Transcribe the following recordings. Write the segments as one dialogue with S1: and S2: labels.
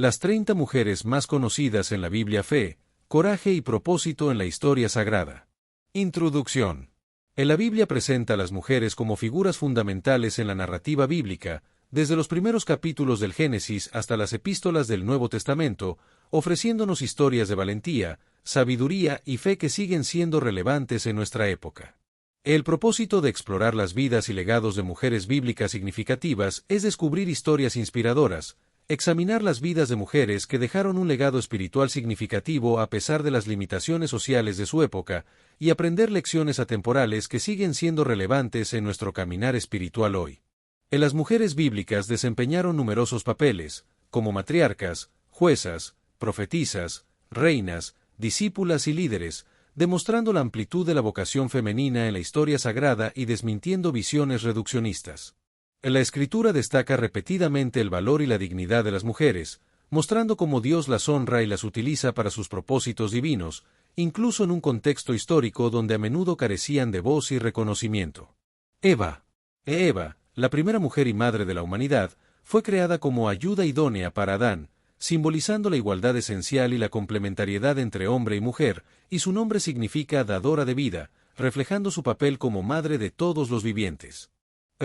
S1: Las 30 mujeres más conocidas en la Biblia: fe, coraje y propósito en la historia sagrada. Introducción. En la Biblia presenta a las mujeres como figuras fundamentales en la narrativa bíblica, desde los primeros capítulos del Génesis hasta las epístolas del Nuevo Testamento, ofreciéndonos historias de valentía, sabiduría y fe que siguen siendo relevantes en nuestra época. El propósito de explorar las vidas y legados de mujeres bíblicas significativas es descubrir historias inspiradoras, examinar las vidas de mujeres que dejaron un legado espiritual significativo a pesar de las limitaciones sociales de su época, y aprender lecciones atemporales que siguen siendo relevantes en nuestro caminar espiritual hoy. Las mujeres bíblicas desempeñaron numerosos papeles, como matriarcas, juezas, profetisas, reinas, discípulas y líderes, demostrando la amplitud de la vocación femenina en la historia sagrada y desmintiendo visiones reduccionistas. La Escritura destaca repetidamente el valor y la dignidad de las mujeres, mostrando cómo Dios las honra y las utiliza para sus propósitos divinos, incluso en un contexto histórico donde a menudo carecían de voz y reconocimiento. Eva, la primera mujer y madre de la humanidad, fue creada como ayuda idónea para Adán, simbolizando la igualdad esencial y la complementariedad entre hombre y mujer, y su nombre significa dadora de vida, reflejando su papel como madre de todos los vivientes.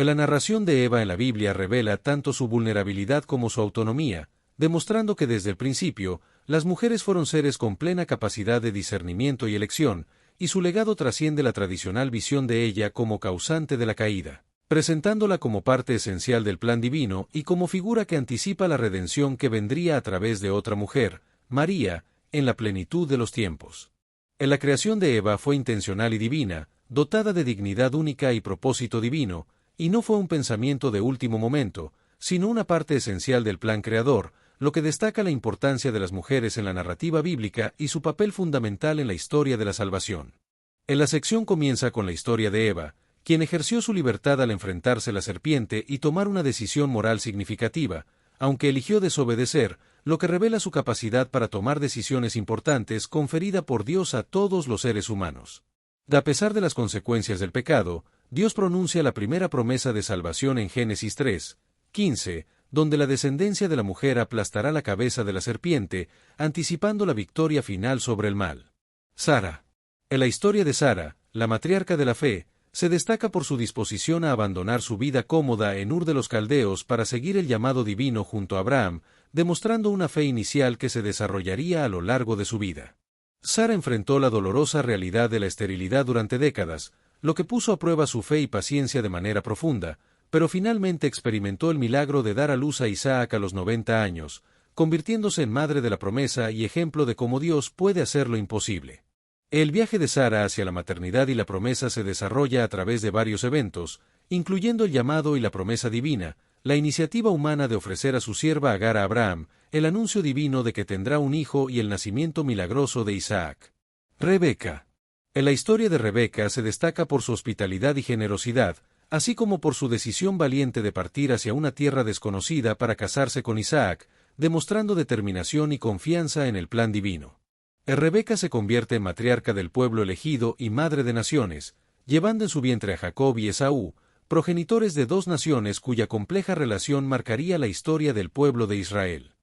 S1: La narración de Eva en la Biblia revela tanto su vulnerabilidad como su autonomía, demostrando que desde el principio, las mujeres fueron seres con plena capacidad de discernimiento y elección, y su legado trasciende la tradicional visión de ella como causante de la caída, presentándola como parte esencial del plan divino y como figura que anticipa la redención que vendría a través de otra mujer, María, en la plenitud de los tiempos. La creación de Eva fue intencional y divina, dotada de dignidad única y propósito divino, y no fue un pensamiento de último momento, sino una parte esencial del plan creador, lo que destaca la importancia de las mujeres en la narrativa bíblica y su papel fundamental en la historia de la salvación. La sección comienza con la historia de Eva, quien ejerció su libertad al enfrentarse a la serpiente y tomar una decisión moral significativa, aunque eligió desobedecer, lo que revela su capacidad para tomar decisiones importantes conferida por Dios a todos los seres humanos. A pesar de las consecuencias del pecado, Dios pronuncia la primera promesa de salvación en Génesis 3:15, donde la descendencia de la mujer aplastará la cabeza de la serpiente, anticipando la victoria final sobre el mal. Sara. En la historia de Sara, la matriarca de la fe, se destaca por su disposición a abandonar su vida cómoda en Ur de los Caldeos para seguir el llamado divino junto a Abraham, demostrando una fe inicial que se desarrollaría a lo largo de su vida. Sara enfrentó la dolorosa realidad de la esterilidad durante décadas, lo que puso a prueba su fe y paciencia de manera profunda, pero finalmente experimentó el milagro de dar a luz a Isaac a los 90 años, convirtiéndose en madre de la promesa y ejemplo de cómo Dios puede hacer lo imposible. El viaje de Sara hacia la maternidad y la promesa se desarrolla a través de varios eventos, incluyendo el llamado y la promesa divina, la iniciativa humana de ofrecer a su sierva Agar a Abraham, el anuncio divino de que tendrá un hijo y el nacimiento milagroso de Isaac. Rebeca. En la historia de Rebeca se destaca por su hospitalidad y generosidad, así como por su decisión valiente de partir hacia una tierra desconocida para casarse con Isaac, demostrando determinación y confianza en el plan divino. Rebeca se convierte en matriarca del pueblo elegido y madre de naciones, llevando en su vientre a Jacob y Esaú, progenitores de dos naciones cuya compleja relación marcaría la historia del pueblo de Israel.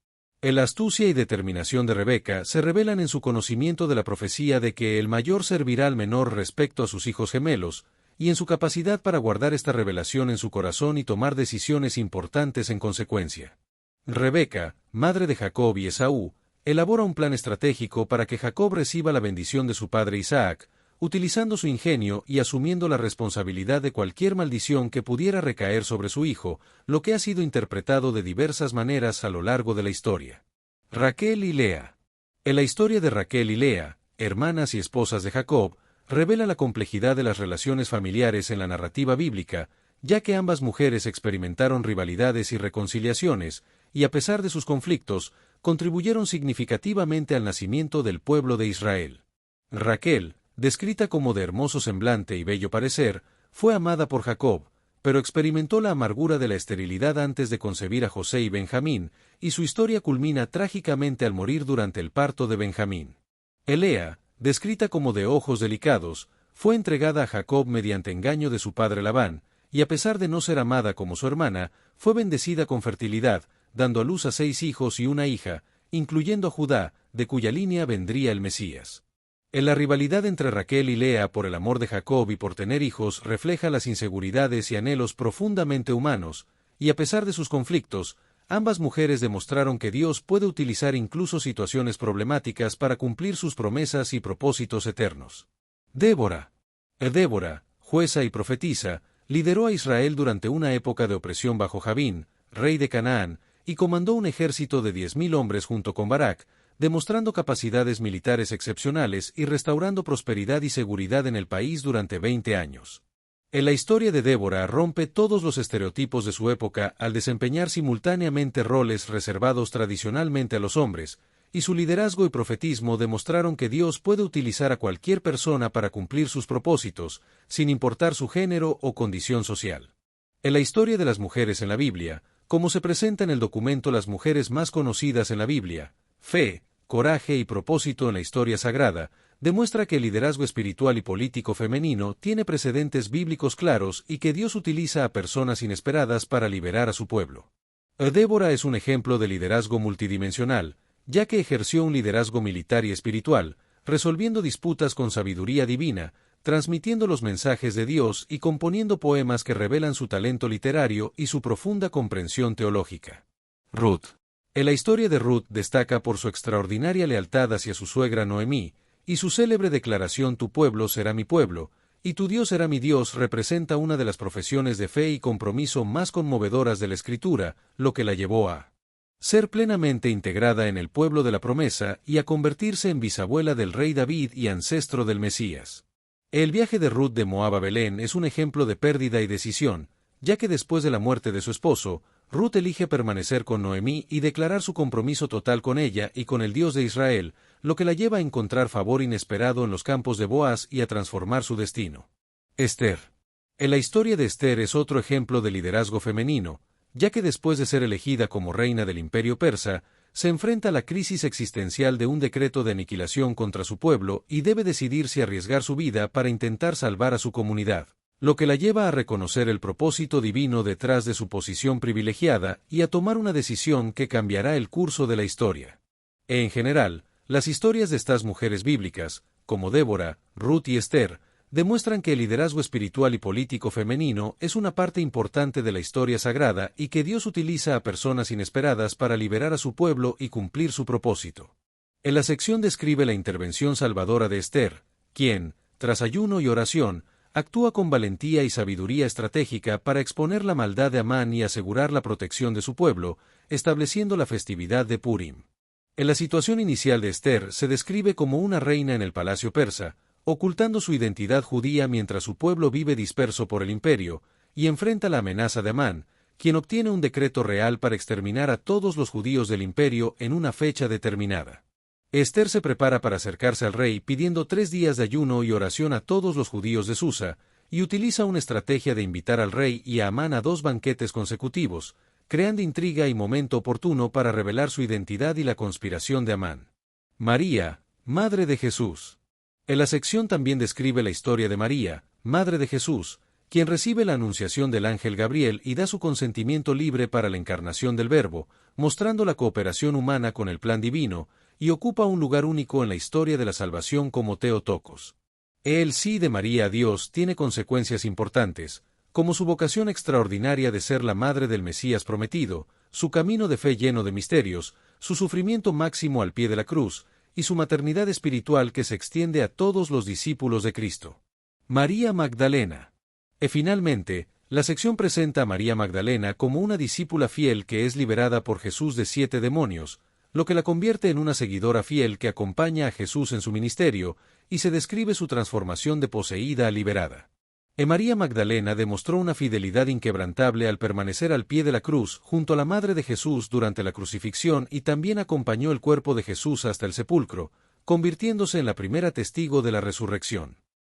S1: La astucia y determinación de Rebeca se revelan en su conocimiento de la profecía de que el mayor servirá al menor respecto a sus hijos gemelos, y en su capacidad para guardar esta revelación en su corazón y tomar decisiones importantes en consecuencia. Rebeca, madre de Jacob y Esaú, elabora un plan estratégico para que Jacob reciba la bendición de su padre Isaac, utilizando su ingenio y asumiendo la responsabilidad de cualquier maldición que pudiera recaer sobre su hijo, lo que ha sido interpretado de diversas maneras a lo largo de la historia. Raquel y Lea. En la historia de Raquel y Lea, hermanas y esposas de Jacob, revela la complejidad de las relaciones familiares en la narrativa bíblica, ya que ambas mujeres experimentaron rivalidades y reconciliaciones, y a pesar de sus conflictos, contribuyeron significativamente al nacimiento del pueblo de Israel. Raquel, descrita como de hermoso semblante y bello parecer, fue amada por Jacob, pero experimentó la amargura de la esterilidad antes de concebir a José y Benjamín, y su historia culmina trágicamente al morir durante el parto de Benjamín. Lea, descrita como de ojos delicados, fue entregada a Jacob mediante engaño de su padre Labán, y a pesar de no ser amada como su hermana, fue bendecida con fertilidad, dando a luz a 6 hijos y una hija, incluyendo a Judá, de cuya línea vendría el Mesías. En la rivalidad entre Raquel y Lea por el amor de Jacob y por tener hijos refleja las inseguridades y anhelos profundamente humanos, y a pesar de sus conflictos, ambas mujeres demostraron que Dios puede utilizar incluso situaciones problemáticas para cumplir sus promesas y propósitos eternos. Débora, jueza y profetisa, lideró a Israel durante una época de opresión bajo Jabín, rey de Canaán, y comandó un ejército de 10.000 hombres junto con Barak, demostrando capacidades militares excepcionales y restaurando prosperidad y seguridad en el país durante 20 años. En la historia de Débora rompe todos los estereotipos de su época al desempeñar simultáneamente roles reservados tradicionalmente a los hombres, y su liderazgo y profetismo demostraron que Dios puede utilizar a cualquier persona para cumplir sus propósitos, sin importar su género o condición social. En la historia de las mujeres en la Biblia, como se presenta en el documento Las mujeres más conocidas en la Biblia, Fe, Coraje y Propósito en la historia sagrada, demuestra que el liderazgo espiritual y político femenino tiene precedentes bíblicos claros y que Dios utiliza a personas inesperadas para liberar a su pueblo. Débora es un ejemplo de liderazgo multidimensional, ya que ejerció un liderazgo militar y espiritual, resolviendo disputas con sabiduría divina, transmitiendo los mensajes de Dios y componiendo poemas que revelan su talento literario y su profunda comprensión teológica. Ruth. En la historia de Ruth destaca por su extraordinaria lealtad hacia su suegra Noemí, y su célebre declaración «Tu pueblo será mi pueblo», y «Tu Dios será mi Dios» representa una de las profesiones de fe y compromiso más conmovedoras de la Escritura, lo que la llevó a ser plenamente integrada en el pueblo de la promesa y a convertirse en bisabuela del rey David y ancestro del Mesías. El viaje de Ruth de Moab a Belén es un ejemplo de pérdida y decisión, ya que después de la muerte de su esposo, Ruth elige permanecer con Noemí y declarar su compromiso total con ella y con el Dios de Israel, lo que la lleva a encontrar favor inesperado en los campos de Boaz y a transformar su destino. Esther. En la historia de Esther es otro ejemplo de liderazgo femenino, ya que después de ser elegida como reina del imperio persa, se enfrenta a la crisis existencial de un decreto de aniquilación contra su pueblo y debe decidir si arriesgar su vida para intentar salvar a su comunidad, lo que la lleva a reconocer el propósito divino detrás de su posición privilegiada y a tomar una decisión que cambiará el curso de la historia. En general, las historias de estas mujeres bíblicas, como Débora, Ruth y Esther, demuestran que el liderazgo espiritual y político femenino es una parte importante de la historia sagrada y que Dios utiliza a personas inesperadas para liberar a su pueblo y cumplir su propósito. En la sección describe la intervención salvadora de Esther, quien, tras ayuno y oración, actúa con valentía y sabiduría estratégica para exponer la maldad de Amán y asegurar la protección de su pueblo, estableciendo la festividad de Purim. En la situación inicial de Esther se describe como una reina en el palacio persa, ocultando su identidad judía mientras su pueblo vive disperso por el imperio, y enfrenta la amenaza de Amán, quien obtiene un decreto real para exterminar a todos los judíos del imperio en una fecha determinada. Esther se prepara para acercarse al rey pidiendo 3 días de ayuno y oración a todos los judíos de Susa, y utiliza una estrategia de invitar al rey y a Amán a 2 banquetes consecutivos, creando intriga y momento oportuno para revelar su identidad y la conspiración de Amán. María, Madre de Jesús. En la sección también describe la historia de María, Madre de Jesús, quien recibe la anunciación del ángel Gabriel y da su consentimiento libre para la encarnación del Verbo, mostrando la cooperación humana con el plan divino, y ocupa un lugar único en la historia de la salvación como Theotokos. El sí de María a Dios tiene consecuencias importantes, como su vocación extraordinaria de ser la madre del Mesías prometido, su camino de fe lleno de misterios, su sufrimiento máximo al pie de la cruz, y su maternidad espiritual que se extiende a todos los discípulos de Cristo. María Magdalena. Finalmente, la sección presenta a María Magdalena como una discípula fiel que es liberada por Jesús de 7 demonios, lo que la convierte en una seguidora fiel que acompaña a Jesús en su ministerio, y se describe su transformación de poseída a liberada. María Magdalena demostró una fidelidad inquebrantable al permanecer al pie de la cruz junto a la Madre de Jesús durante la crucifixión y también acompañó el cuerpo de Jesús hasta el sepulcro, convirtiéndose en la primera testigo de la resurrección.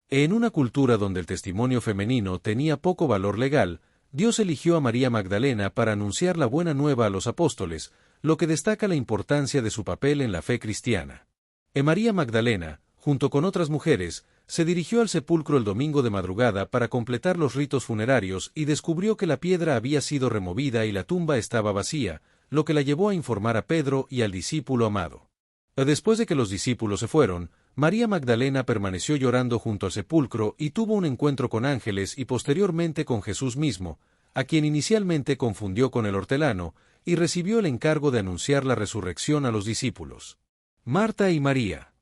S1: En una cultura donde el testimonio femenino tenía poco valor legal, Dios eligió a María Magdalena para anunciar la buena nueva a los apóstoles, lo que destaca la importancia de su papel en la fe cristiana. María Magdalena, junto con otras mujeres, se dirigió al sepulcro el domingo de madrugada para completar los ritos funerarios y descubrió que la piedra había sido removida y la tumba estaba vacía, lo que la llevó a informar a Pedro y al discípulo amado. Después de que los discípulos se fueron, María Magdalena permaneció llorando junto al sepulcro y tuvo un encuentro con ángeles y posteriormente con Jesús mismo, a quien inicialmente confundió con el hortelano, y recibió el encargo de anunciar la resurrección a los discípulos. Marta y María.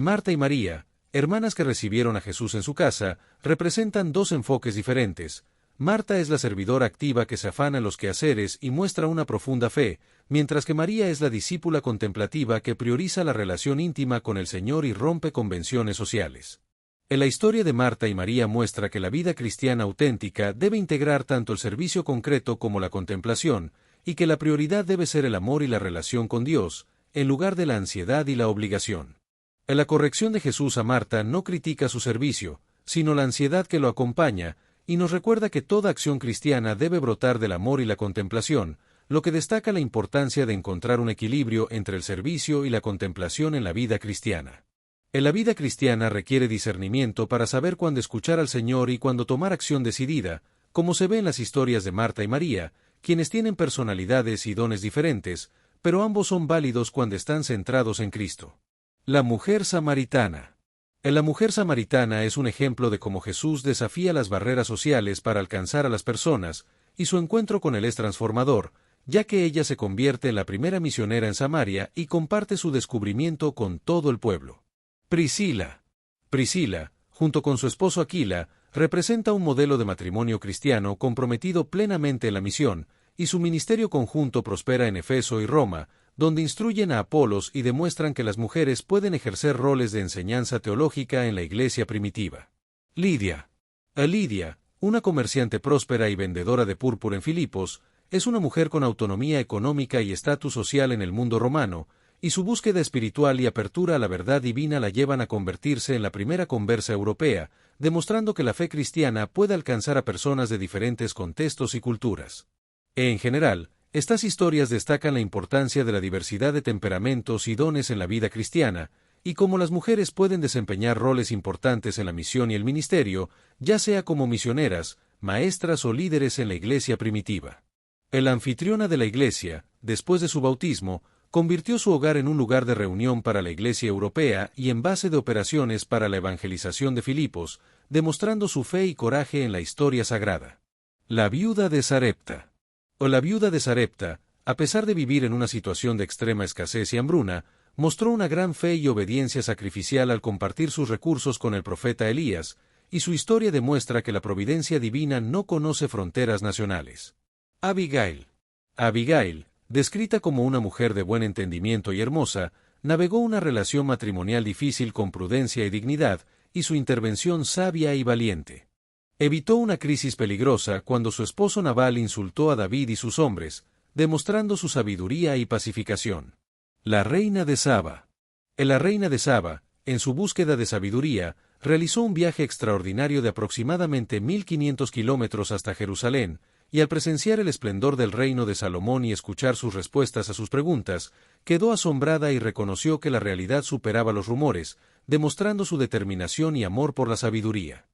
S1: Marta y María, hermanas que recibieron a Jesús en su casa, representan dos enfoques diferentes. Marta es la servidora activa que se afana en los quehaceres y muestra una profunda fe, mientras que María es la discípula contemplativa que prioriza la relación íntima con el Señor y rompe convenciones sociales. En la historia de Marta y María muestra que la vida cristiana auténtica debe integrar tanto el servicio concreto como la contemplación, y que la prioridad debe ser el amor y la relación con Dios, en lugar de la ansiedad y la obligación. En la corrección de Jesús a Marta no critica su servicio, sino la ansiedad que lo acompaña, y nos recuerda que toda acción cristiana debe brotar del amor y la contemplación, lo que destaca la importancia de encontrar un equilibrio entre el servicio y la contemplación en la vida cristiana. En la vida cristiana requiere discernimiento para saber cuándo escuchar al Señor y cuándo tomar acción decidida, como se ve en las historias de Marta y María, quienes tienen personalidades y dones diferentes, pero ambos son válidos cuando están centrados en Cristo. La mujer samaritana. La mujer samaritana es un ejemplo de cómo Jesús desafía las barreras sociales para alcanzar a las personas, y su encuentro con él es transformador, ya que ella se convierte en la primera misionera en Samaria y comparte su descubrimiento con todo el pueblo. Priscila. Priscila, junto con su esposo Aquila, representa un modelo de matrimonio cristiano comprometido plenamente en la misión, y su ministerio conjunto prospera en Efeso y Roma, donde instruyen a Apolos y demuestran que las mujeres pueden ejercer roles de enseñanza teológica en la iglesia primitiva. Lidia. Lidia, una comerciante próspera y vendedora de púrpura en Filipos, es una mujer con autonomía económica y estatus social en el mundo romano, y su búsqueda espiritual y apertura a la verdad divina la llevan a convertirse en la primera conversa europea, demostrando que la fe cristiana puede alcanzar a personas de diferentes contextos y culturas. En general, estas historias destacan la importancia de la diversidad de temperamentos y dones en la vida cristiana, y cómo las mujeres pueden desempeñar roles importantes en la misión y el ministerio, ya sea como misioneras, maestras o líderes en la iglesia primitiva. La anfitriona de la iglesia, después de su bautismo, convirtió su hogar en un lugar de reunión para la iglesia europea y en base de operaciones para la evangelización de Filipos, demostrando su fe y coraje en la historia sagrada. La viuda de Sarepta. La viuda de Sarepta, a pesar de vivir en una situación de extrema escasez y hambruna, mostró una gran fe y obediencia sacrificial al compartir sus recursos con el profeta Elías, y su historia demuestra que la providencia divina no conoce fronteras nacionales. Abigail. Abigail, descrita como una mujer de buen entendimiento y hermosa, navegó una relación matrimonial difícil con prudencia y dignidad, y su intervención sabia y valiente. Evitó una crisis peligrosa cuando su esposo Nabal insultó a David y sus hombres, demostrando su sabiduría y pacificación. La reina de Saba. La reina de Saba, en su búsqueda de sabiduría, realizó un viaje extraordinario de aproximadamente 1500 kilómetros hasta Jerusalén, y al presenciar el esplendor del reino de Salomón y escuchar sus respuestas a sus preguntas, quedó asombrada y reconoció que la realidad superaba los rumores, demostrando su determinación y amor por la sabiduría.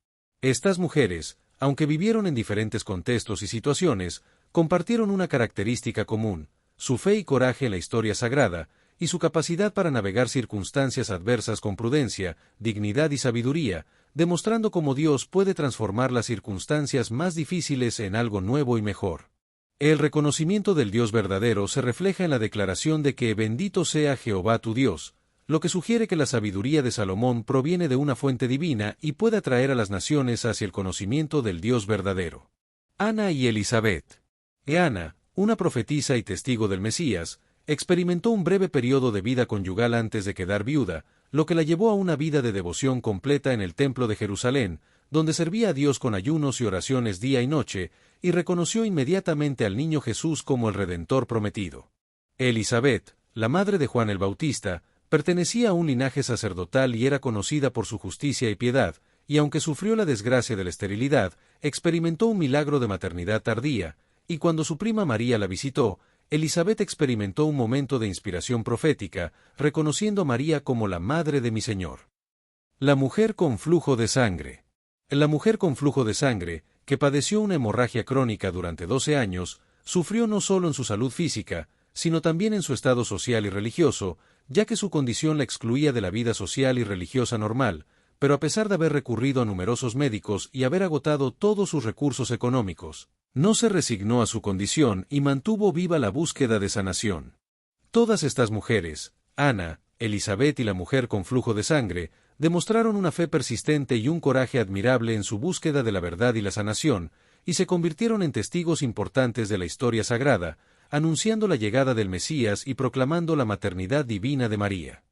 S1: Estas mujeres, aunque vivieron en diferentes contextos y situaciones, compartieron una característica común: su fe y coraje en la historia sagrada, y su capacidad para navegar circunstancias adversas con prudencia, dignidad y sabiduría, demostrando cómo Dios puede transformar las circunstancias más difíciles en algo nuevo y mejor. El reconocimiento del Dios verdadero se refleja en la declaración de que bendito sea Jehová tu Dios, lo que sugiere que la sabiduría de Salomón proviene de una fuente divina y puede atraer a las naciones hacia el conocimiento del Dios verdadero. Ana y Elizabeth. Ana, una profetisa y testigo del Mesías, experimentó un breve periodo de vida conyugal antes de quedar viuda, lo que la llevó a una vida de devoción completa en el Templo de Jerusalén, donde servía a Dios con ayunos y oraciones día y noche, y reconoció inmediatamente al niño Jesús como el Redentor prometido. Elizabeth, la madre de Juan el Bautista, pertenecía a un linaje sacerdotal y era conocida por su justicia y piedad, y aunque sufrió la desgracia de la esterilidad, experimentó un milagro de maternidad tardía, y cuando su prima María la visitó, Elizabeth experimentó un momento de inspiración profética, reconociendo a María como la madre de mi Señor. La mujer con flujo de sangre. La mujer con flujo de sangre, que padeció una hemorragia crónica durante 12 años, sufrió no solo en su salud física, sino también en su estado social y religioso, ya que su condición la excluía de la vida social y religiosa normal, pero a pesar de haber recurrido a numerosos médicos y haber agotado todos sus recursos económicos, no se resignó a su condición y mantuvo viva la búsqueda de sanación. Todas estas mujeres, Ana, Elizabeth y la mujer con flujo de sangre, demostraron una fe persistente y un coraje admirable en su búsqueda de la verdad y la sanación, y se convirtieron en testigos importantes de la historia sagrada, anunciando la llegada del Mesías y proclamando la maternidad divina de María.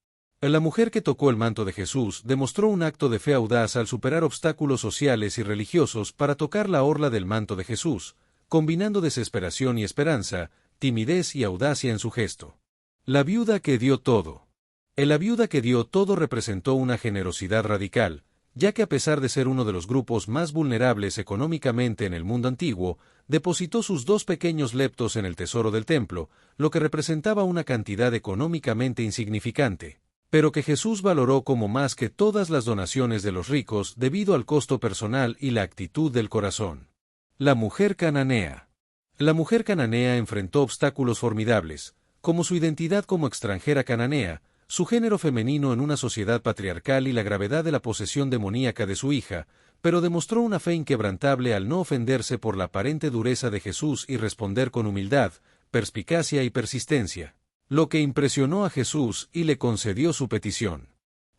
S1: La mujer que tocó el manto de Jesús demostró un acto de fe audaz al superar obstáculos sociales y religiosos para tocar la orla del manto de Jesús, combinando desesperación y esperanza, timidez y audacia en su gesto. La viuda que dio todo. La viuda que dio todo representó una generosidad radical, ya que a pesar de ser uno de los grupos más vulnerables económicamente en el mundo antiguo, depositó sus 2 pequeños leptos en el tesoro del templo, lo que representaba una cantidad económicamente insignificante, pero que Jesús valoró como más que todas las donaciones de los ricos debido al costo personal y la actitud del corazón. La mujer cananea. La mujer cananea enfrentó obstáculos formidables, como su identidad como extranjera cananea, su género femenino en una sociedad patriarcal y la gravedad de la posesión demoníaca de su hija, pero demostró una fe inquebrantable al no ofenderse por la aparente dureza de Jesús y responder con humildad, perspicacia y persistencia, lo que impresionó a Jesús y le concedió su petición.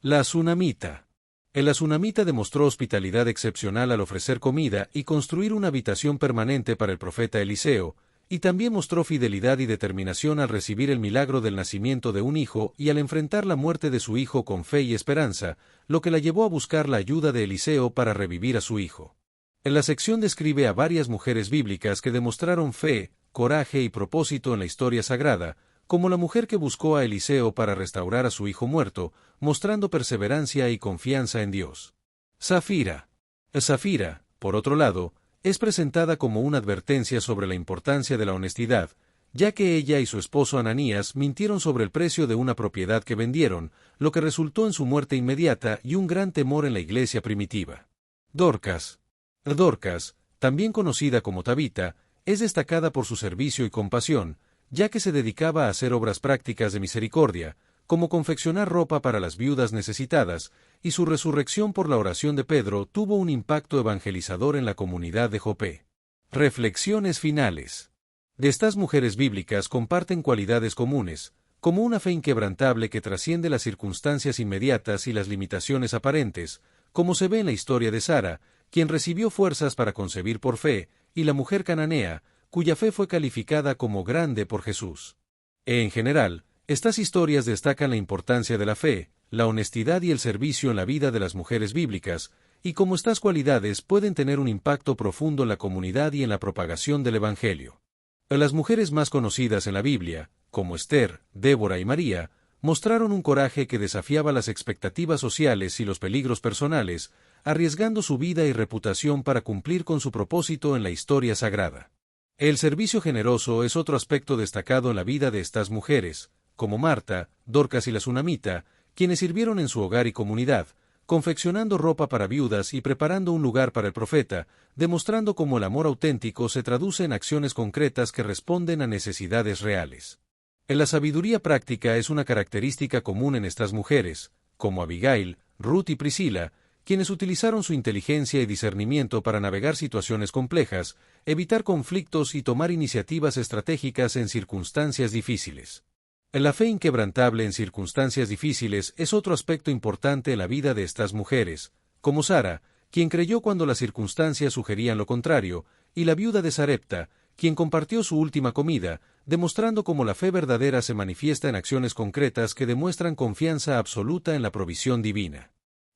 S1: La Sunamita. El Sunamita demostró hospitalidad excepcional al ofrecer comida y construir una habitación permanente para el profeta Eliseo, y también mostró fidelidad y determinación al recibir el milagro del nacimiento de un hijo y al enfrentar la muerte de su hijo con fe y esperanza, lo que la llevó a buscar la ayuda de Eliseo para revivir a su hijo. En la sección describe a varias mujeres bíblicas que demostraron fe, coraje y propósito en la historia sagrada, como la mujer que buscó a Eliseo para restaurar a su hijo muerto, mostrando perseverancia y confianza en Dios. Safira. Safira, por otro lado, es presentada como una advertencia sobre la importancia de la honestidad, ya que ella y su esposo Ananías mintieron sobre el precio de una propiedad que vendieron, lo que resultó en su muerte inmediata y un gran temor en la iglesia primitiva. Dorcas. Dorcas, también conocida como Tabita, es destacada por su servicio y compasión, ya que se dedicaba a hacer obras prácticas de misericordia, como confeccionar ropa para las viudas necesitadas, y su resurrección por la oración de Pedro tuvo un impacto evangelizador en la comunidad de Jope. Reflexiones finales. De estas mujeres bíblicas comparten cualidades comunes, como una fe inquebrantable que trasciende las circunstancias inmediatas y las limitaciones aparentes, como se ve en la historia de Sara, quien recibió fuerzas para concebir por fe, y la mujer cananea, cuya fe fue calificada como grande por Jesús. En general, estas historias destacan la importancia de la fe, la honestidad y el servicio en la vida de las mujeres bíblicas, y cómo estas cualidades pueden tener un impacto profundo en la comunidad y en la propagación del Evangelio. Las mujeres más conocidas en la Biblia, como Esther, Débora y María, mostraron un coraje que desafiaba las expectativas sociales y los peligros personales, arriesgando su vida y reputación para cumplir con su propósito en la historia sagrada. El servicio generoso es otro aspecto destacado en la vida de estas mujeres, como Marta, Dorcas y la Sunamita, quienes sirvieron en su hogar y comunidad, confeccionando ropa para viudas y preparando un lugar para el profeta, demostrando cómo el amor auténtico se traduce en acciones concretas que responden a necesidades reales. La sabiduría práctica es una característica común en estas mujeres, como Abigail, Ruth y Priscila, quienes utilizaron su inteligencia y discernimiento para navegar situaciones complejas, evitar conflictos y tomar iniciativas estratégicas en circunstancias difíciles. La fe inquebrantable en circunstancias difíciles es otro aspecto importante en la vida de estas mujeres, como Sara, quien creyó cuando las circunstancias sugerían lo contrario, y la viuda de Sarepta, quien compartió su última comida, demostrando cómo la fe verdadera se manifiesta en acciones concretas que demuestran confianza absoluta en la provisión divina.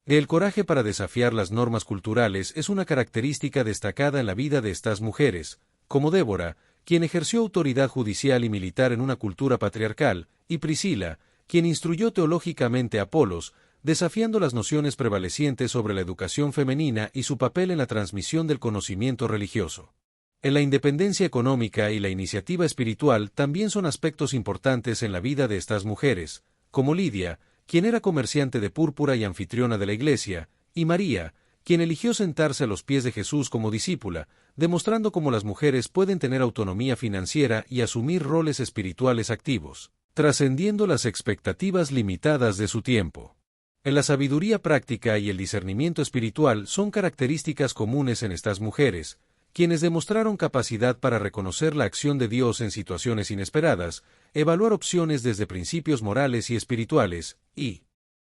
S1: El coraje para desafiar las normas culturales es una característica destacada en la vida de estas mujeres, como Débora, quien ejerció autoridad judicial y militar en una cultura patriarcal, y Priscila, quien instruyó teológicamente a Apolos, desafiando las nociones prevalecientes sobre la educación femenina y su papel en la transmisión del conocimiento religioso. En la independencia económica y la iniciativa espiritual también son aspectos importantes en la vida de estas mujeres, como Lidia, quien era comerciante de púrpura y anfitriona de la iglesia, y María, quien eligió sentarse a los pies de Jesús como discípula, demostrando cómo las mujeres pueden tener autonomía financiera y asumir roles espirituales activos, trascendiendo las expectativas limitadas de su tiempo. La sabiduría práctica y el discernimiento espiritual son características comunes en estas mujeres, quienes demostraron capacidad para reconocer la acción de Dios en situaciones inesperadas, evaluar opciones desde principios morales y espirituales, y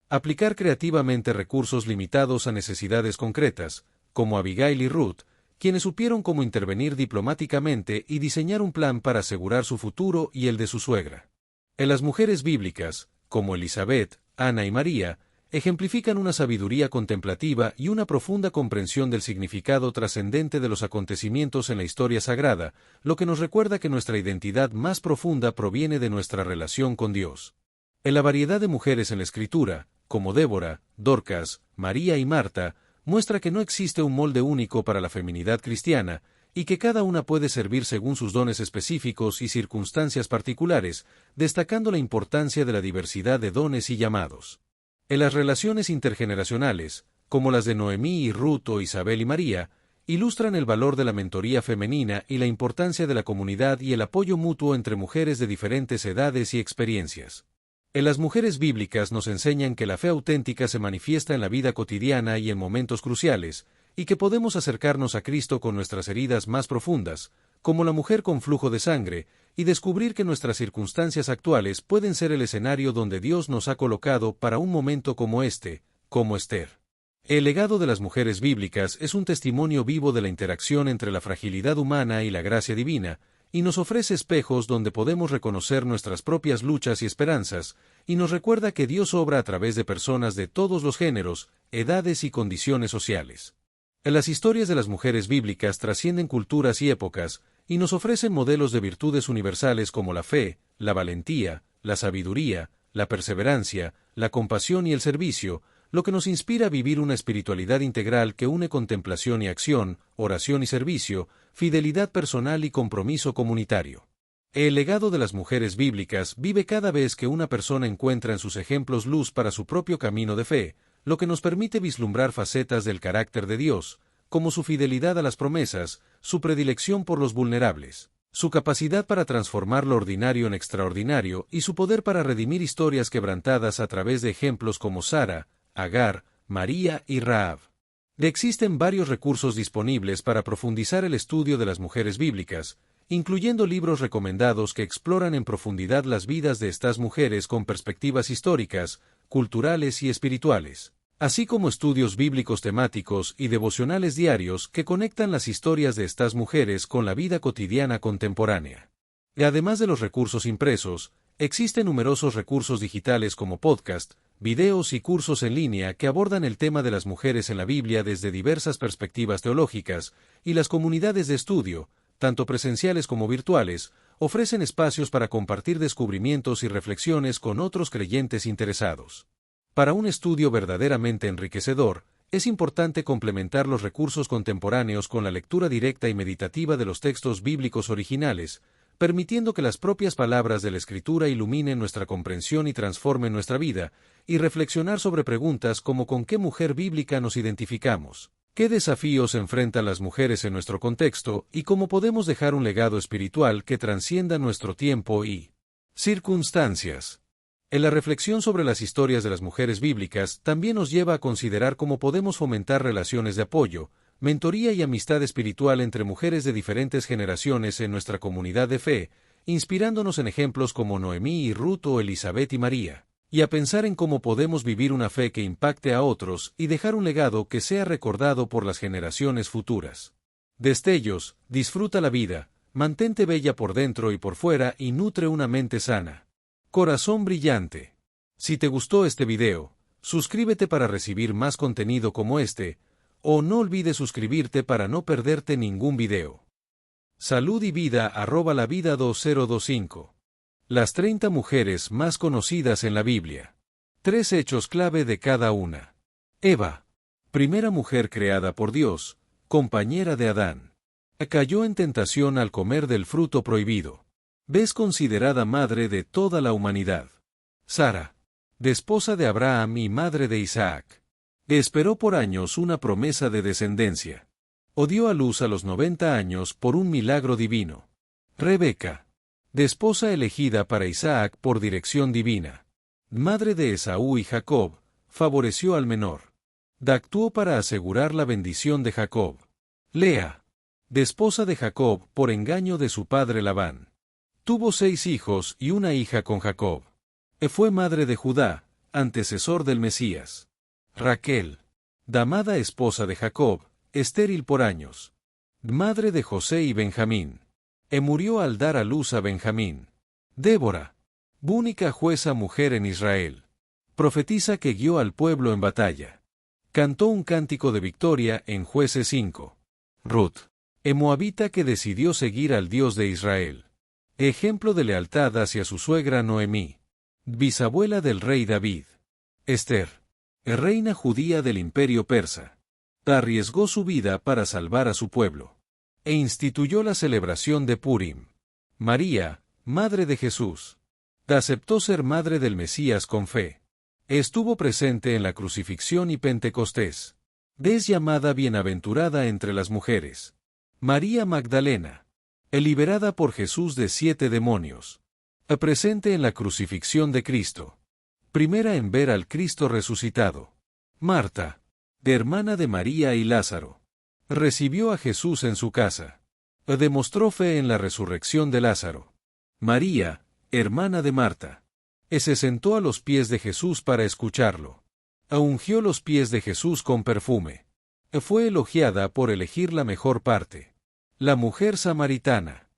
S1: aplicar creativamente recursos limitados a necesidades concretas, como Abigail y Ruth, quienes supieron cómo intervenir diplomáticamente y diseñar un plan para asegurar su futuro y el de su suegra. En las mujeres bíblicas, como Elizabeth, Ana y María, ejemplifican una sabiduría contemplativa y una profunda comprensión del significado trascendente de los acontecimientos en la historia sagrada, lo que nos recuerda que nuestra identidad más profunda proviene de nuestra relación con Dios. En la variedad de mujeres en la Escritura, como Débora, Dorcas, María y Marta, muestra que no existe un molde único para la feminidad cristiana, y que cada una puede servir según sus dones específicos y circunstancias particulares, destacando la importancia de la diversidad de dones y llamados. En las relaciones intergeneracionales, como las de Noemí y Ruth o Isabel y María, ilustran el valor de la mentoría femenina y la importancia de la comunidad y el apoyo mutuo entre mujeres de diferentes edades y experiencias. En las mujeres bíblicas nos enseñan que la fe auténtica se manifiesta en la vida cotidiana y en momentos cruciales, y que podemos acercarnos a Cristo con nuestras heridas más profundas, como la mujer con flujo de sangre, y descubrir que nuestras circunstancias actuales pueden ser el escenario donde Dios nos ha colocado para un momento como este, como Esther. El legado de las mujeres bíblicas es un testimonio vivo de la interacción entre la fragilidad humana y la gracia divina, y nos ofrece espejos donde podemos reconocer nuestras propias luchas y esperanzas, y nos recuerda que Dios obra a través de personas de todos los géneros, edades y condiciones sociales. Las historias de las mujeres bíblicas trascienden culturas y épocas, y nos ofrecen modelos de virtudes universales como la fe, la valentía, la sabiduría, la perseverancia, la compasión y el servicio, lo que nos inspira a vivir una espiritualidad integral que une contemplación y acción, oración y servicio, fidelidad personal y compromiso comunitario. El legado de las mujeres bíblicas vive cada vez que una persona encuentra en sus ejemplos luz para su propio camino de fe, lo que nos permite vislumbrar facetas del carácter de Dios, como su fidelidad a las promesas, su predilección por los vulnerables, su capacidad para transformar lo ordinario en extraordinario y su poder para redimir historias quebrantadas a través de ejemplos como Sara, Agar, María y Rahab. Existen varios recursos disponibles para profundizar el estudio de las mujeres bíblicas, incluyendo libros recomendados que exploran en profundidad las vidas de estas mujeres con perspectivas históricas, culturales y espirituales, así como estudios bíblicos temáticos y devocionales diarios que conectan las historias de estas mujeres con la vida cotidiana contemporánea. Y además de los recursos impresos, existen numerosos recursos digitales como podcast, videos y cursos en línea que abordan el tema de las mujeres en la Biblia desde diversas perspectivas teológicas, y las comunidades de estudio, tanto presenciales como virtuales, ofrecen espacios para compartir descubrimientos y reflexiones con otros creyentes interesados. Para un estudio verdaderamente enriquecedor, es importante complementar los recursos contemporáneos con la lectura directa y meditativa de los textos bíblicos originales, permitiendo que las propias palabras de la Escritura iluminen nuestra comprensión y transformen nuestra vida, y reflexionar sobre preguntas como ¿con qué mujer bíblica nos identificamos? ¿Qué desafíos enfrentan las mujeres en nuestro contexto y cómo podemos dejar un legado espiritual que trascienda nuestro tiempo y circunstancias? En la reflexión sobre las historias de las mujeres bíblicas también nos lleva a considerar cómo podemos fomentar relaciones de apoyo, mentoría y amistad espiritual entre mujeres de diferentes generaciones en nuestra comunidad de fe, inspirándonos en ejemplos como Noemí y Ruth o Elizabeth y María, y a pensar en cómo podemos vivir una fe que impacte a otros y dejar un legado que sea recordado por las generaciones futuras. Destellos, disfruta la vida, mantente bella por dentro y por fuera y nutre una mente sana. Corazón brillante. Si te gustó este video, suscríbete para recibir más contenido como este, o no olvides suscribirte para no perderte ningún video. Salud y vida @lavida 2025. Las 30 mujeres más conocidas en la Biblia. 3 hechos clave de cada una. Eva. Primera mujer creada por Dios, compañera de Adán. Cayó en tentación al comer del fruto prohibido. Es considerada madre de toda la humanidad. Sara. De esposa de Abraham y madre de Isaac. Esperó por años una promesa de descendencia. Dio a luz a los 90 años por un milagro divino. Rebeca, de esposa elegida para Isaac por dirección divina, madre de Esaú y Jacob, favoreció al menor. Actuó para asegurar la bendición de Jacob. Lea, de esposa de Jacob por engaño de su padre Labán. Tuvo 6 hijos y una hija con Jacob. Fue madre de Judá, antecesor del Mesías. Raquel, amada esposa de Jacob, estéril por años. Madre de José y Benjamín. Murió al dar a luz a Benjamín. Débora, única jueza mujer en Israel. Profetisa que guió al pueblo en batalla. Cantó un cántico de victoria en Jueces 5. Ruth, moabita que decidió seguir al Dios de Israel. Ejemplo de lealtad hacia su suegra Noemí. Bisabuela del rey David. Esther, reina judía del imperio persa. Arriesgó su vida para salvar a su pueblo. Instituyó la celebración de Purim. María, madre de Jesús. Aceptó ser madre del Mesías con fe. Estuvo presente en la crucifixión y Pentecostés. Es llamada bienaventurada entre las mujeres. María Magdalena, liberada por Jesús de 7 demonios. Presente en la crucifixión de Cristo. Primera en ver al Cristo resucitado. Marta, hermana de María y Lázaro. Recibió a Jesús en su casa. Demostró fe en la resurrección de Lázaro. María, hermana de Marta. Se sentó a los pies de Jesús para escucharlo. Ungió los pies de Jesús con perfume. Fue elogiada por elegir la mejor parte. La mujer samaritana.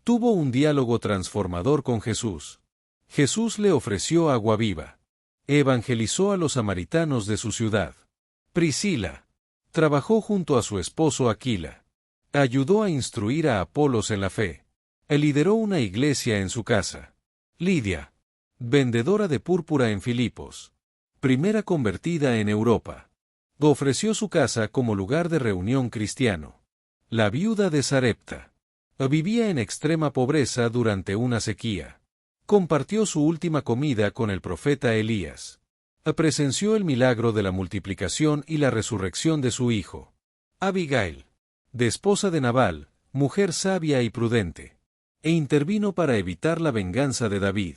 S1: Tuvo un diálogo transformador con Jesús. Jesús le ofreció agua viva. Evangelizó a los samaritanos de su ciudad. Priscila. Trabajó junto a su esposo Aquila. Ayudó a instruir a Apolos en la fe. Lideró una iglesia en su casa. Lidia, vendedora de púrpura en Filipos. Primera convertida en Europa. Ofreció su casa como lugar de reunión cristiano. La viuda de Sarepta. Vivía en extrema pobreza durante una sequía. Compartió su última comida con el profeta Elías. Presenció el milagro de la multiplicación y la resurrección de su hijo. Abigail, de esposa de Nabal, mujer sabia y prudente. Intervino para evitar la venganza de David.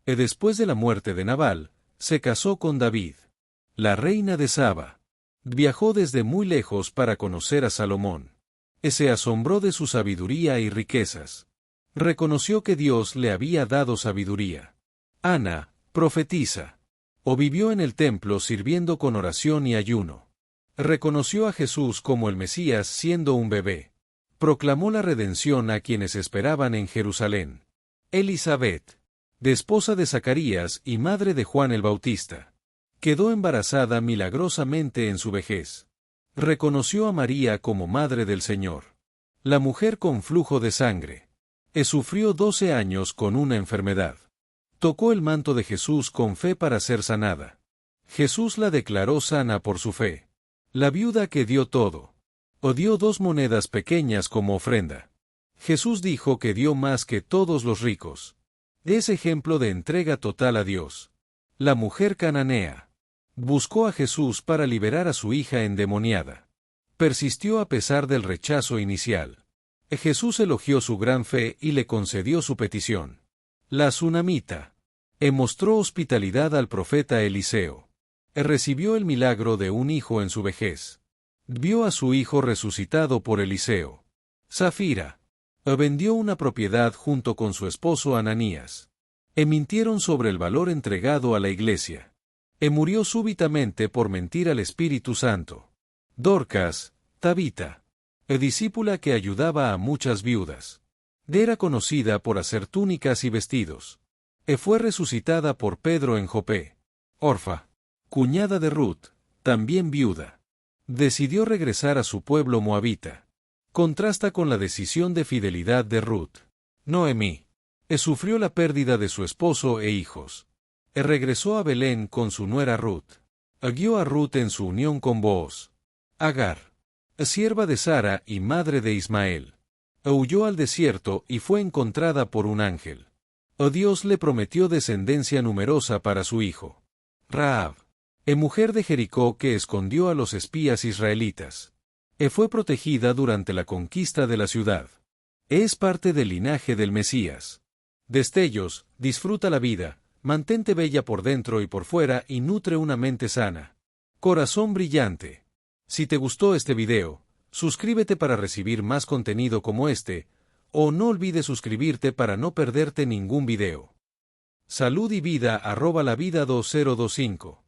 S1: Después de la muerte de Nabal, se casó con David. La reina de Saba. Viajó desde muy lejos para conocer a Salomón. Se asombró de su sabiduría y riquezas. Reconoció que Dios le había dado sabiduría. Ana, profetisa. Vivió en el templo sirviendo con oración y ayuno. Reconoció a Jesús como el Mesías siendo un bebé. Proclamó la redención a quienes esperaban en Jerusalén. Elizabeth, de esposa de Zacarías y madre de Juan el Bautista. Quedó embarazada milagrosamente en su vejez. Reconoció a María como madre del Señor. La mujer con flujo de sangre. Sufrió 12 años con una enfermedad. Tocó el manto de Jesús con fe para ser sanada. Jesús la declaró sana por su fe. La viuda que dio todo. Dio 2 monedas pequeñas como ofrenda. Jesús dijo que dio más que todos los ricos. Es ejemplo de entrega total a Dios. La mujer cananea. Buscó a Jesús para liberar a su hija endemoniada. Persistió a pesar del rechazo inicial. Jesús elogió su gran fe y le concedió su petición. La sunamita. Mostró hospitalidad al profeta Eliseo. Recibió el milagro de un hijo en su vejez. Vio a su hijo resucitado por Eliseo. Zafira. Vendió una propiedad junto con su esposo Ananías. Mintieron sobre el valor entregado a la iglesia. Murió súbitamente por mentir al Espíritu Santo. Dorcas, Tabita. Discípula que ayudaba a muchas viudas. Era conocida por hacer túnicas y vestidos. Fue resucitada por Pedro en Jope. Orfa, cuñada de Ruth, también viuda. Decidió regresar a su pueblo moabita. Contrasta con la decisión de fidelidad de Ruth. Noemí. Sufrió la pérdida de su esposo e hijos. Regresó a Belén con su nuera Ruth. Guió a Ruth en su unión con Booz. Agar. Sierva de Sara y madre de Ismael. Huyó al desierto y fue encontrada por un ángel. Dios le prometió descendencia numerosa para su hijo. Rahab. Mujer de Jericó que escondió a los espías israelitas. Fue protegida durante la conquista de la ciudad. Es parte del linaje del Mesías. Destellos, disfruta la vida, mantente bella por dentro y por fuera y nutre una mente sana. Corazón brillante. Si te gustó este video, suscríbete para recibir más contenido como este, o no olvides suscribirte para no perderte ningún video. Salud y vida @lavida2025